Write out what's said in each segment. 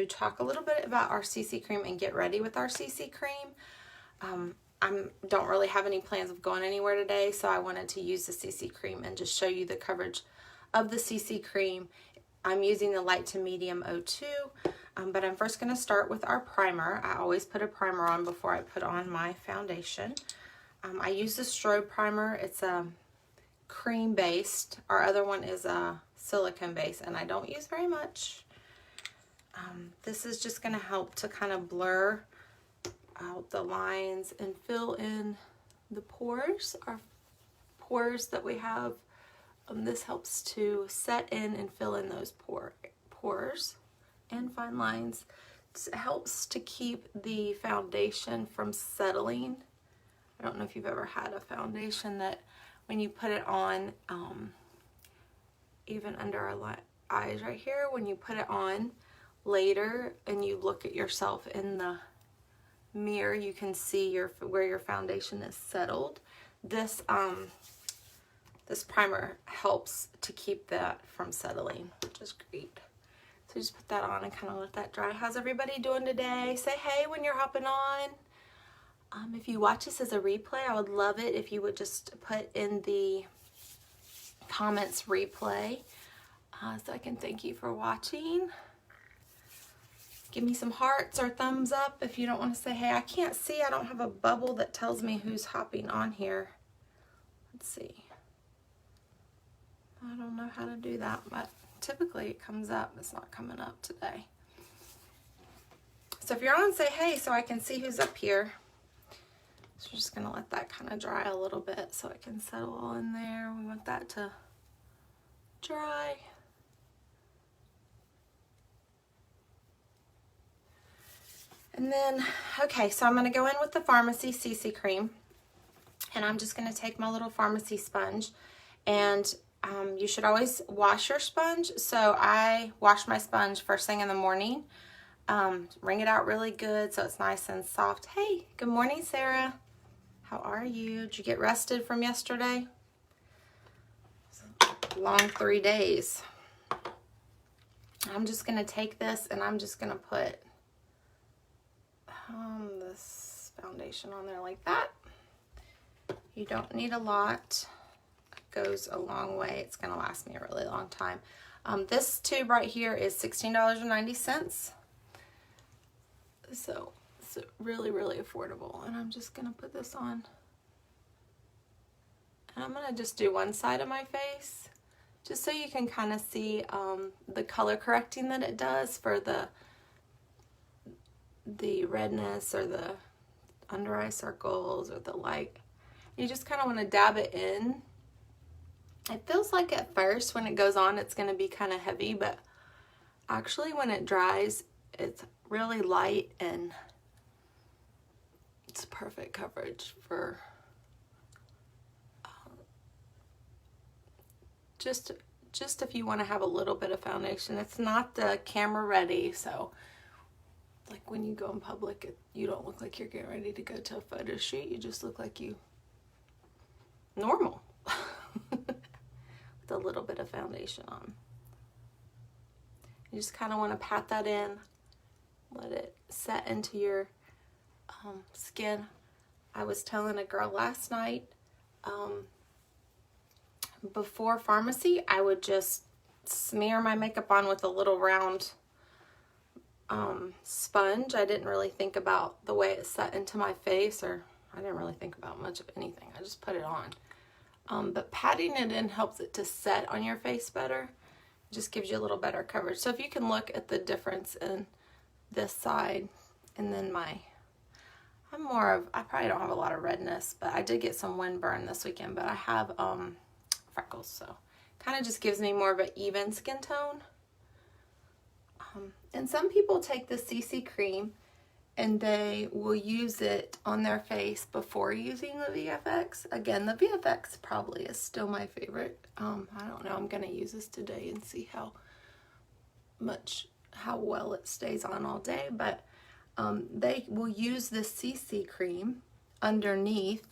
talk a little bit about our CC cream and get ready with our CC cream. I don't really have any plans of going anywhere today, so I wanted to use the CC cream and just show you the coverage of the CC cream. I'm using the light to medium 02, but I'm first going to start with our primer. I always put a primer on before I put on my foundation. I use the strobe primer. It's a cream based. Our other one is a silicone base, and I don't use very much. This is just going to help to kind of blur out the lines and fill in the pores, our pores that we have. This helps to set in and fill in those pores and fine lines. It helps to keep the foundation from settling. I don't know if you've ever had a foundation that when you put it on, even under our eyes right here, when you put it on later and you look at yourself in the mirror, you can see where your foundation is settled. This primer helps to keep that from settling, which is great. So just put that on and kind of let that dry. How's everybody doing today? Say hey when you're hopping on. If you watch this as a replay, I would love it if you would just put in the comments replay, so I can thank you for watching. Give me some hearts or thumbs up if you don't want to say hey. I can't see. I don't have a bubble that tells me who's hopping on here. Let's see. I don't know how to do that, but typically it comes up. It's not coming up today. So if you're on, say hey so I can see who's up here. So we're just going to let that kind of dry a little bit so it can settle all in there. We want that to dry. And then, okay, so I'm going to go in with the Farmasi CC cream, and I'm just going to take my little Farmasi sponge, and you should always wash your sponge. So I wash my sponge first thing in the morning, wring it out really good so it's nice and soft. Hey, good morning, Sarah. How are you? Did you get rested from yesterday? Long 3 days. I'm just going to take this and I'm just going to put this foundation on there like that. You don't need a lot. It goes a long way. It's going to last me a really long time. This tube right here is $16.90. So it's really, really affordable. And I'm just going to put this on. And I'm going to just do one side of my face, just so you can kind of see the color correcting that it does for the redness or the under eye circles or the light. You just kind of want to dab it in. It feels like at first when it goes on it's going to be kind of heavy, but actually when it dries it's really light and it's perfect coverage for just if you want to have a little bit of foundation. It's not the camera ready, so like when you go in public, you don't look like you're getting ready to go to a photo shoot. You just look like you normal with a little bit of foundation on. You just kind of want to pat that in, let it set into your skin. I was telling a girl last night, before Farmasi, I would just smear my makeup on with a little round sponge. I didn't really think about the way it set into my face, or I didn't really think about much of anything. I just put it on. But patting it in helps it to set on your face better. It just gives you a little better coverage. So if you can look at the difference in this side and then I probably don't have a lot of redness, but I did get some windburn this weekend, but I have freckles, so kind of just gives me more of an even skin tone. And some people take the CC cream and they will use it on their face before using the VFX. Again, the VFX probably is still my favorite. I don't know, I'm going to use this today and see how well it stays on all day, but they will use the CC cream underneath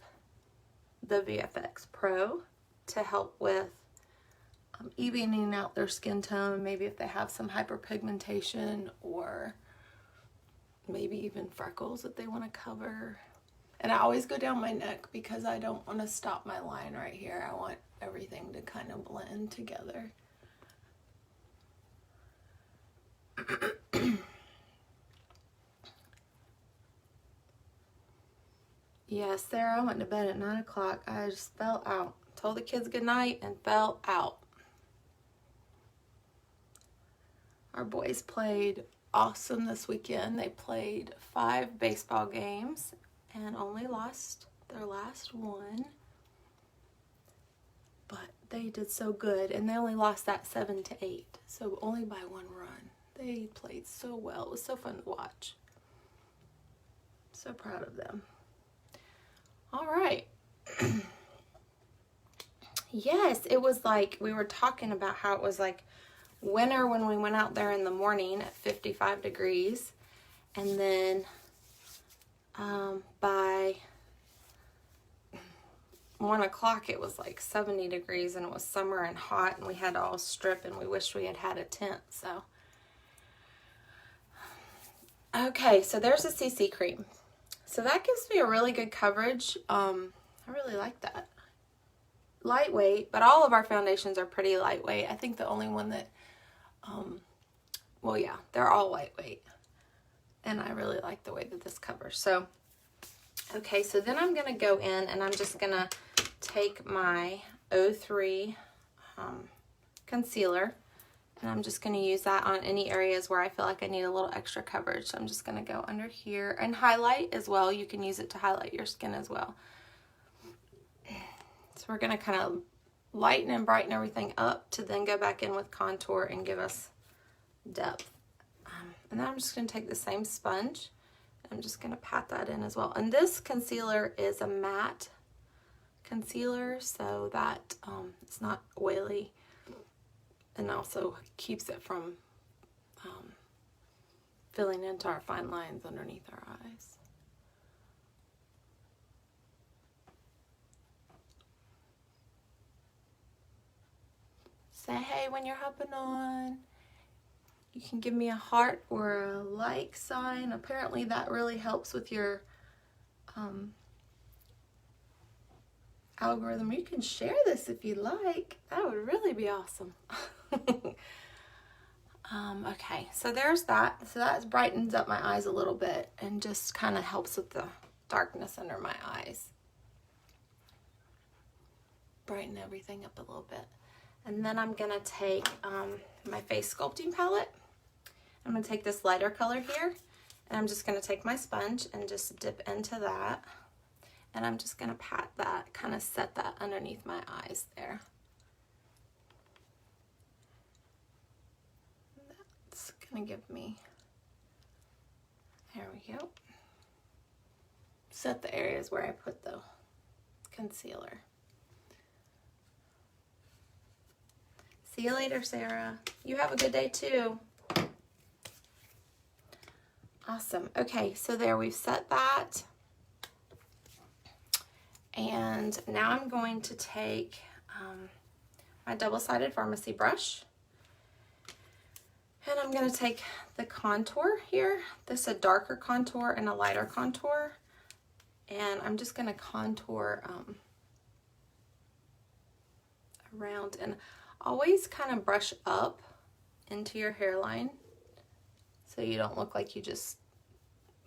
the VFX Pro to help with evening out their skin tone, maybe if they have some hyperpigmentation or maybe even freckles that they want to cover. And I always go down my neck because I don't want to stop my line right here. I want everything to kind of blend together. Yeah, Sarah, I went to bed at 9 o'clock. I just fell out. Told the kids good night and fell out. Our boys played awesome this weekend. They played 5 baseball games and only lost their last one. But they did so good, and they only lost that 7-8, so only by 1 run. They played so well. It was so fun to watch. So proud of them. All right. Yes, it was like, we were talking about how it was like winter when we went out there in the morning at 55 degrees. And then by 1 o'clock it was like 70 degrees and it was summer and hot and we had to all strip and we wished we had had a tent. So, okay, so there's a CC cream. So that gives me a really good coverage. I really like that. Lightweight, but all of our foundations are pretty lightweight. I think the only one that, well, yeah, they're all lightweight. And I really like the way that this covers. So, okay, so then I'm going to go in and I'm just going to take my 03 concealer. And I'm just going to use that on any areas where I feel like I need a little extra coverage. So I'm just going to go under here and highlight as well. You can use it to highlight your skin as well. So we're going to kind of lighten and brighten everything up to then go back in with contour and give us depth. And then I'm just going to take the same sponge. I'm just going to pat that in as well. And this concealer is a matte concealer so that it's not oily. And also keeps it from filling into our fine lines underneath our eyes. Say hey when you're hopping on. You can give me a heart or a like sign. Apparently that really helps with your algorithm. You can share this if you like. That would really be awesome. Okay, so there's that. So that brightens up my eyes a little bit and just kind of helps with the darkness under my eyes. Brighten everything up a little bit. And then I'm going to take my face sculpting palette. I'm going to take this lighter color here. And I'm just going to take my sponge and just dip into that. And I'm just going to pat that, kind of set that underneath my eyes there. That's going to give me, there we go. Set the areas where I put the concealer. See you later, Sarah. You have a good day too. Awesome. Okay, so there we've set that. And now I'm going to take my double-sided Farmasi brush. And I'm going to take the contour here. This is a darker contour and a lighter contour. And I'm just going to contour around and always kind of brush up into your hairline so you don't look like you just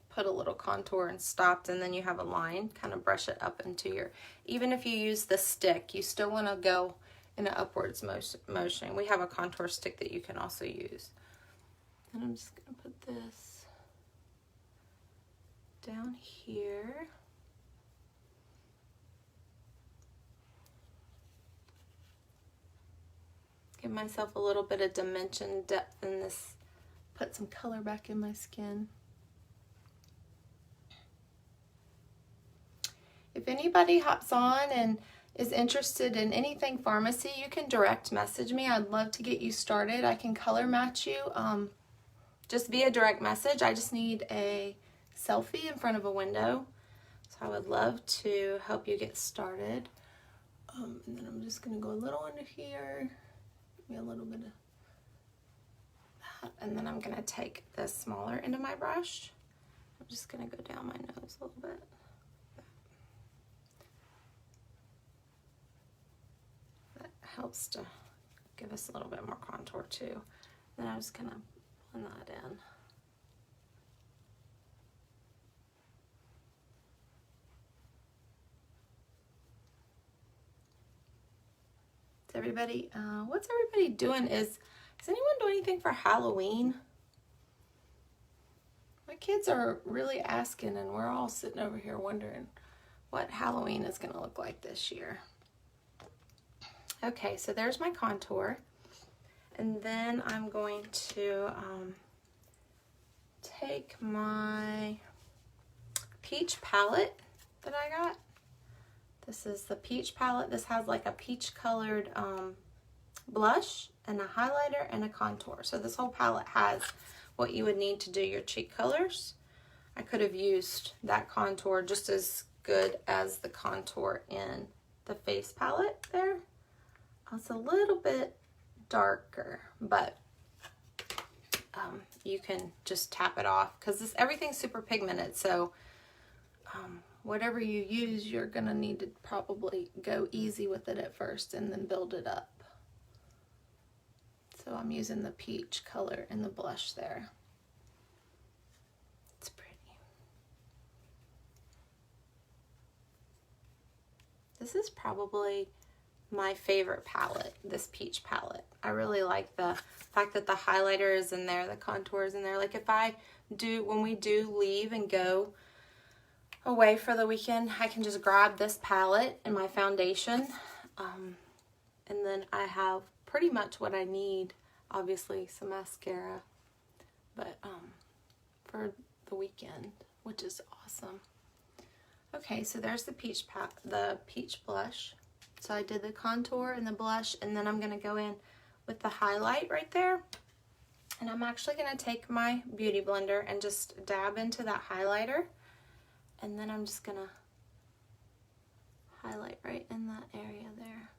put a little contour and stopped and then you have a line. Kind of brush it up into your, even if you use the stick, you still want to go in an upwards motion. We have a contour stick that you can also use. And I'm just going to put this down here. Give myself a little bit of dimension, depth in this, put some color back in my skin. If anybody hops on and is interested in anything Farmasi, you can direct message me. I'd love to get you started. I can color match you just via direct message. I just need a selfie in front of a window. So I would love to help you get started. And then I'm just going to go a little under here. Maybe a little bit of that. And then I'm going to take the smaller end of my brush. I'm just going to go down my nose a little bit. That helps to give us a little bit more contour too. Then I'm just going to blend that in. Everybody, what's everybody doing? Is anyone doing anything for Halloween? My kids are really asking, and we're all sitting over here wondering what Halloween is going to look like this year. Okay, so there's my contour, and then I'm going to take my peach palette that I got. This is the peach palette. This has like a peach colored blush and a highlighter and a contour. So this whole palette has what you would need to do your cheek colors. I could have used that contour just as good as the contour in the face palette there. It's a little bit darker, but you can just tap it off because everything's super pigmented. So whatever you use, you're gonna need to probably go easy with it at first and then build it up. So I'm using the peach color in the blush there. It's pretty. This is probably my favorite palette, this peach palette. I really like the fact that the highlighter is in there, the contour is in there. Like when we do leave and go away for the weekend, I can just grab this palette and my foundation, and then I have pretty much what I need. Obviously some mascara, but for the weekend, which is awesome. Okay, so there's the peach blush. So I did the contour and the blush, and then I'm gonna go in with the highlight right there, and I'm actually gonna take my beauty blender and just dab into that highlighter. And then I'm just gonna highlight right in that area there.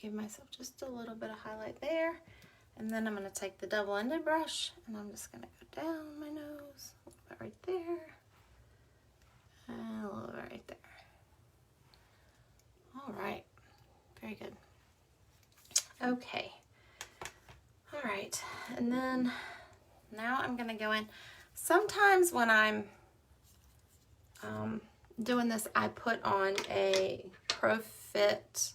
Give myself just a little bit of highlight there. And then I'm gonna take the double-ended brush and I'm just gonna go down my nose, a little bit right there, and a little bit right there. All right, very good. Okay, all right, and then now I'm gonna go in. Sometimes when I'm doing this, I put on a Pro-Fit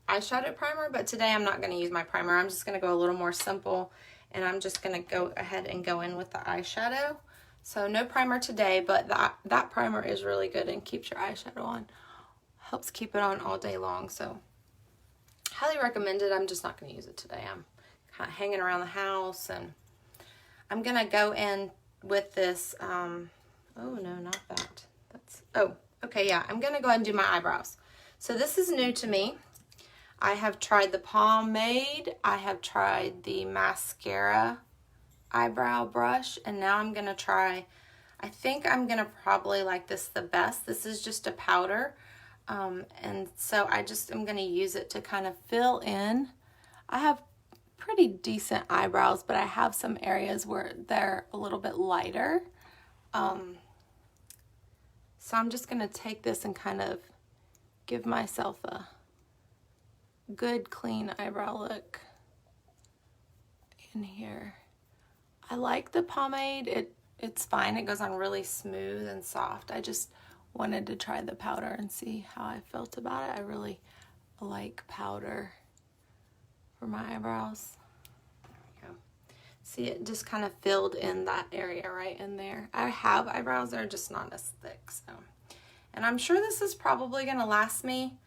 eyeshadow primer, but today I'm not gonna use my primer. I'm just gonna go a little more simple, and I'm just gonna go ahead and go in with the eyeshadow. So no primer today, but that primer is really good and keeps your eyeshadow on. Helps keep it on all day long, so highly recommended. I'm just not going to use it today. I'm kind of hanging around the house, and I'm going to go in with this, oh no, not that. Okay, yeah, I'm going to go ahead and do my eyebrows. So this is new to me. I have tried the pomade, I have tried the mascara eyebrow brush, and now I'm going to try, I think I'm going to probably like this the best. This is just a powder. And so I'm going to use it to kind of fill in. I have pretty decent eyebrows, but I have some areas where they're a little bit lighter. So I'm just going to take this and kind of give myself a good clean eyebrow look in here. I like the pomade. It's fine. It goes on really smooth and soft. I just wanted to try the powder and see how I felt about it. I really like powder for my eyebrows. There we go. See, it just kind of filled in that area right in there. I have eyebrows that are just not as thick, so. And I'm sure this is probably going to last me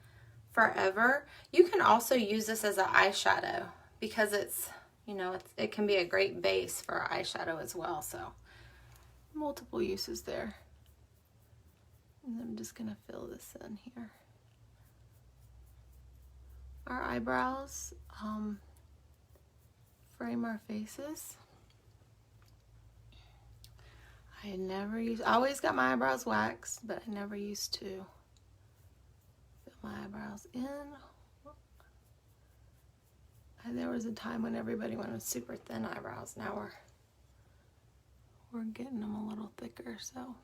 forever. You can also use this as an eyeshadow because it's, you know, it can be a great base for eyeshadow as well. So multiple uses there. And I'm just going to fill this in here. Our eyebrows frame our faces. I always got my eyebrows waxed, but I never used to fill my eyebrows in. And there was a time when everybody went with super thin eyebrows. Now we're getting them a little thicker, so.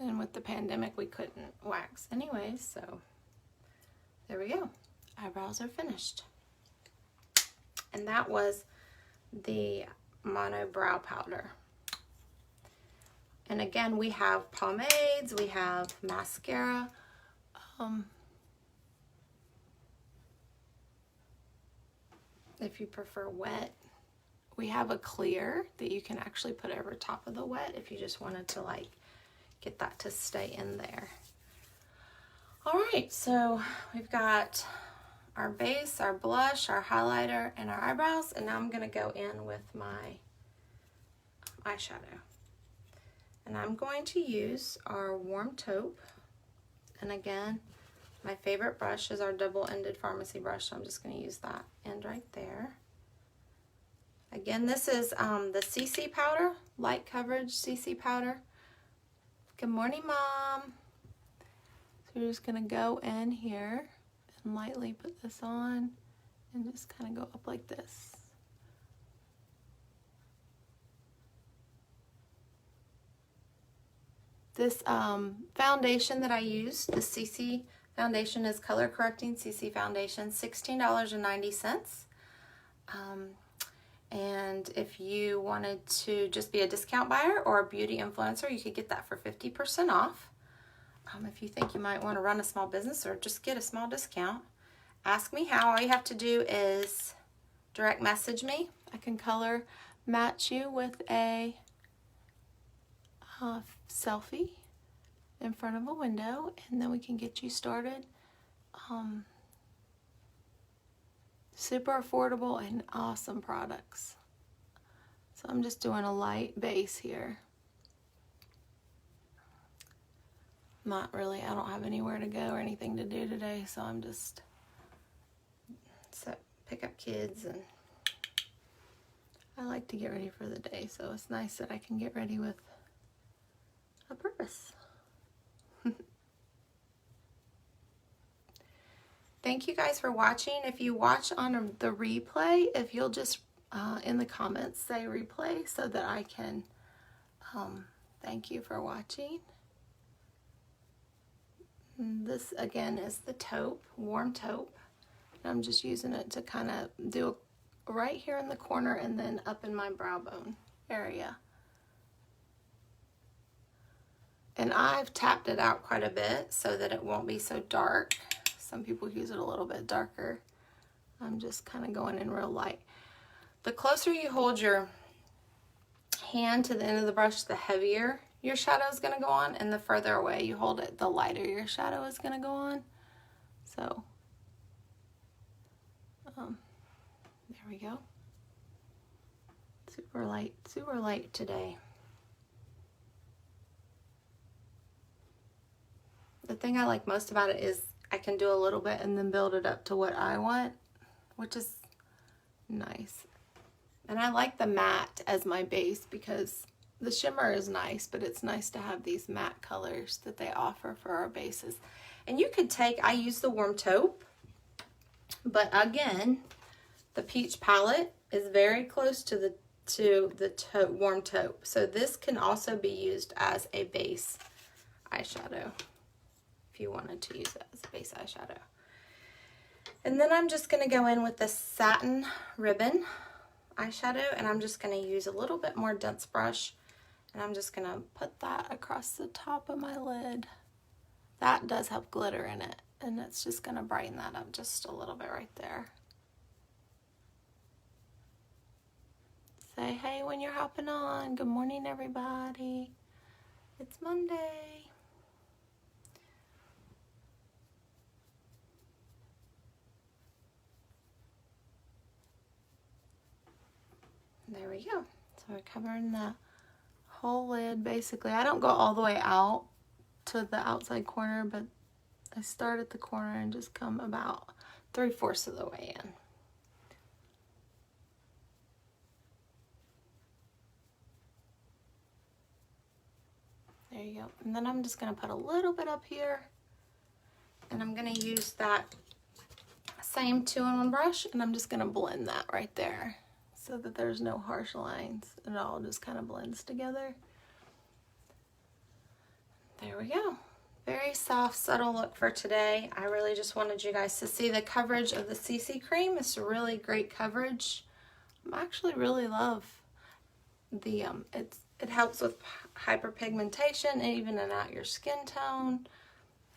And with the pandemic, we couldn't wax anyways, so there we go. Eyebrows are finished. And that was the Mono Brow Powder. And again, we have pomades, we have mascara. If you prefer wet, we have a clear that you can actually put over top of the wet if you just wanted to like get that to stay in there. All right, so we've got our base, our blush, our highlighter, and our eyebrows, and now I'm gonna go in with my eyeshadow. And I'm going to use our warm taupe, and again, my favorite brush is our double-ended Farmasi brush, so I'm just gonna use that end right there. Again, this is the CC powder, light coverage CC powder. Good morning, Mom. So we're just gonna go in here and lightly put this on and just kind of go up like this. This foundation that I used, the CC foundation, is Color Correcting CC Foundation, $16.90. And if you wanted to just be a discount buyer or a beauty influencer, you could get that for 50% off. If you think you might want to run a small business or just get a small discount, ask me how. All you have to do is direct message me. I can color match you with a selfie in front of a window, and then we can get you started. Super affordable and awesome products. So I'm just doing a light base here. Not really, I don't have anywhere to go or anything to do today, so I'm just pick up kids, and I like to get ready for the day, so it's nice that I can get ready with a purpose. Thank you guys for watching. If you watch on the replay, if you'll just in the comments say replay so that I can thank you for watching. And this again is the taupe, warm taupe. And I'm just using it to kind of do right here in the corner and then up in my brow bone area. And I've tapped it out quite a bit so that it won't be so dark. Some people use it a little bit darker. I'm just kind of going in real light. The closer you hold your hand to the end of the brush, the heavier your shadow is going to go on, and the further away you hold it, the lighter your shadow is going to go on. So, there we go. Super light today. The thing I like most about it is I can do a little bit and then build it up to what I want, which is nice. And I like the matte as my base because the shimmer is nice, but it's nice to have these matte colors that they offer for our bases. And you could take, I use the warm taupe, but again, the peach palette is very close to the warm taupe. So this can also be used as a base eyeshadow if you wanted to use it as a base eyeshadow. And then I'm just going to go in with the satin ribbon eyeshadow, and I'm just going to use a little bit more dense brush, and I'm just going to put that across the top of my lid. That does have glitter in it, and it's just going to brighten that up just a little bit right there. Say hey when you're hopping on. Good morning, everybody. It's Monday. There we go. So we're covering the whole lid basically. I don't go all the way out to the outside corner, but I start at the corner and just come about 3/4 of the way in. you go. And then I'm just going to put a little bit up here. And I'm going to use that same 2-in-1 brush, and I'm just going to blend that right there so that there's no harsh lines. It all just kind of blends together. There we go. Very soft, subtle look for today. I really just wanted you guys to see the coverage of the CC cream. It's a really great coverage. I actually really love the, it helps with hyperpigmentation and evening out your skin tone.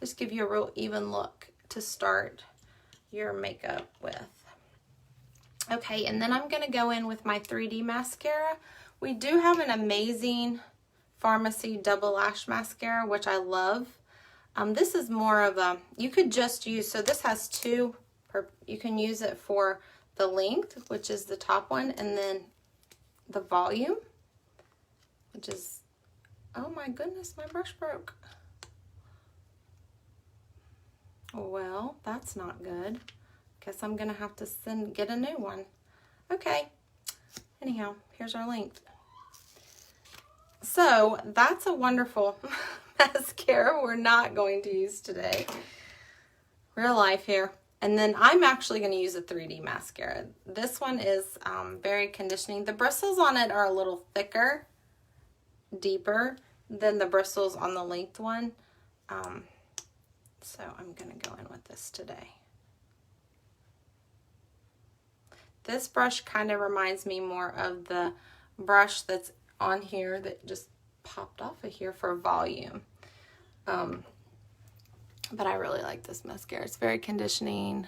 Just give you a real even look to start your makeup with. Okay, and then I'm gonna go in with my 3D mascara. We do have an amazing Farmasi double lash mascara, which I love. This is more of a, you could just use, so this has two, you can use it for the length, which is the top one, and then the volume, which is, oh my goodness, my brush broke. Well, that's not good. Guess I'm gonna have to get a new one. Okay, anyhow, here's our length. So that's a wonderful mascara we're not going to use today. Real life here. And then I'm actually going to use a 3D mascara. This one is very conditioning. The bristles on it are a little thicker, deeper than the bristles on the length one. So I'm going to go in with this today. This brush kind of reminds me more of the brush that's on here that just popped off of here for volume. But I really like this mascara. It's very conditioning.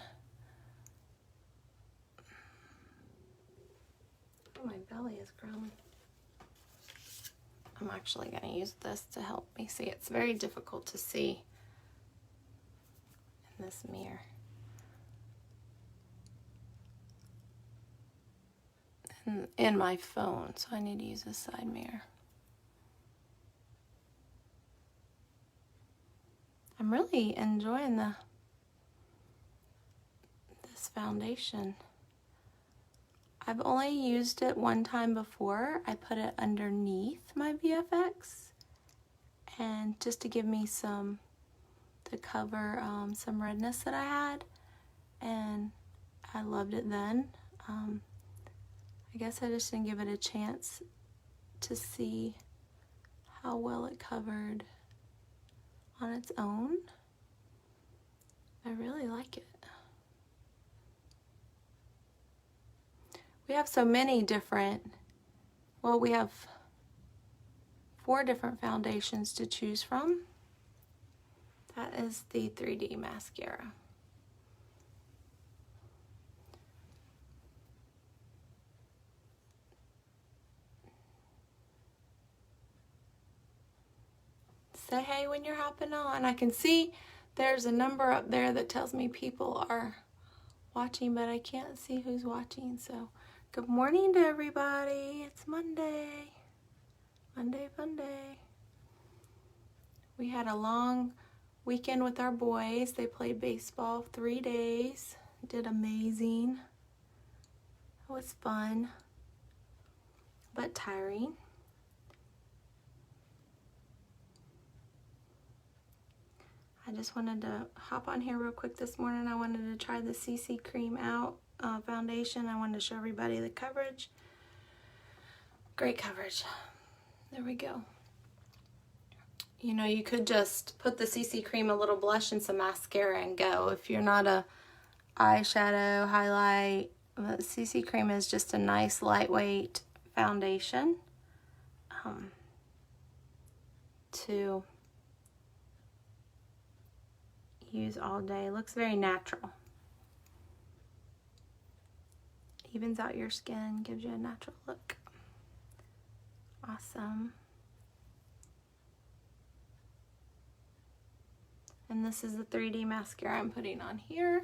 Oh, my belly is growing. I'm actually going to use this to help me see. It's very difficult to see in this mirror. In my phone, so I need to use a side mirror. I'm really enjoying this foundation. I've only used it one time before. I put it underneath my VFX, and just to give me some, to cover some redness that I had, and I loved it then. I guess I just didn't give it a chance to see how well it covered on its own. I really like it. We have so many different, well, we have 4 different foundations to choose from. That is the 3D mascara. Say hey when you're hopping on. I can see there's a number up there that tells me people are watching, but I can't see who's watching. So good morning to everybody. It's Monday. Monday fun day. We had a long weekend with our boys. They played baseball 3 days. Did amazing. It was fun, but tiring. I just wanted to hop on here real quick this morning. I wanted to try the CC Cream Out foundation. I wanted to show everybody the coverage. Great coverage. There we go. You know, you could just put the CC Cream, a little blush, and some mascara and go. If you're not a eyeshadow, highlight, the CC Cream is just a nice lightweight foundation to use all day. Looks very natural. Evens out your skin, gives you a natural look. Awesome. And this is the 3D mascara I'm putting on here.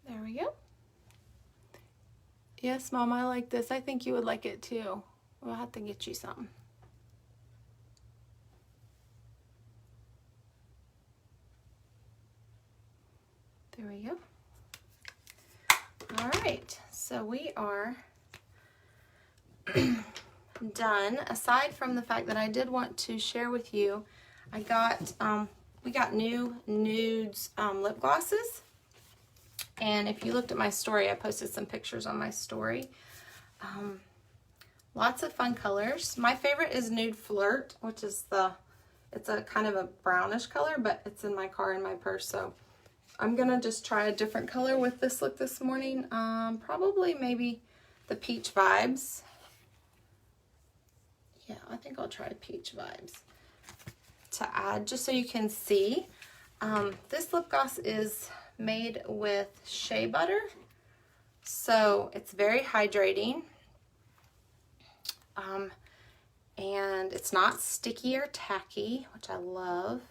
There we go. Yes, Mom, I like this. I think you would like it too. We'll have to get you some. There we go. All right, so we are done, aside from the fact that I did want to share with you, I got, we got new nudes lip glosses. And if you looked at my story, I posted some pictures on my story. Lots of fun colors. My favorite is Nude Flirt, which is it's a kind of a brownish color, but it's in my car in my purse. So I'm gonna just try a different color with this look this morning. Probably maybe the Peach Vibes. Yeah, I think I'll try Peach Vibes to add, just so you can see. This lip gloss is made with shea butter, so it's very hydrating. And it's not sticky or tacky, which I love.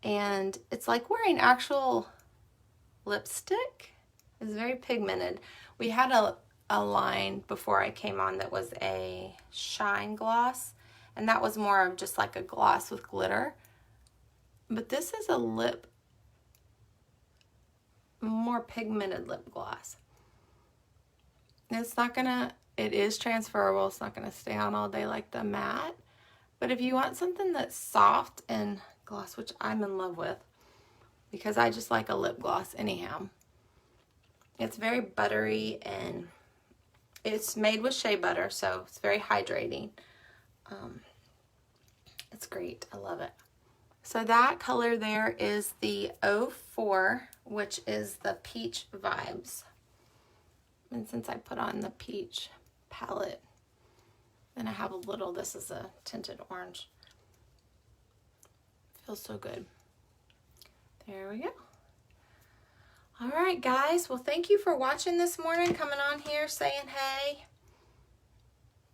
And it's like wearing actual lipstick. It's very pigmented. We had a line before I came on that was a shine gloss, and that was more of just like a gloss with glitter. But this is a more pigmented lip gloss. And it's not gonna, it is transferable. It's not gonna stay on all day like the matte. But if you want something that's soft and gloss, which I'm in love with, because I just like a lip gloss anyhow. It's very buttery and it's made with shea butter, so it's very hydrating. It's great. I love it. So that color there is the 04, which is the Peach Vibes. And since I put on the peach palette, then I have a little, this is a tinted orange. Feels so good. There we go. All right, guys. Well, thank you for watching this morning, coming on here, saying hey.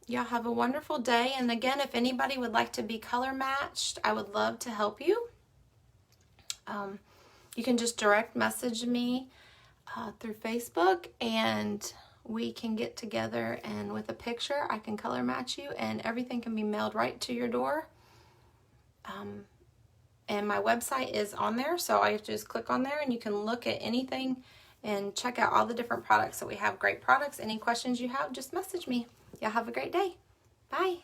Y'all have a wonderful day. And again, if anybody would like to be color matched, I would love to help you. You can just direct message me through Facebook, and we can get together, and with a picture I can color match you, and everything can be mailed right to your door. And my website is on there, so all you have to just click on there and you can look at anything and check out all the different products. So we have great products. Any questions you have, just message me. Y'all have a great day. Bye.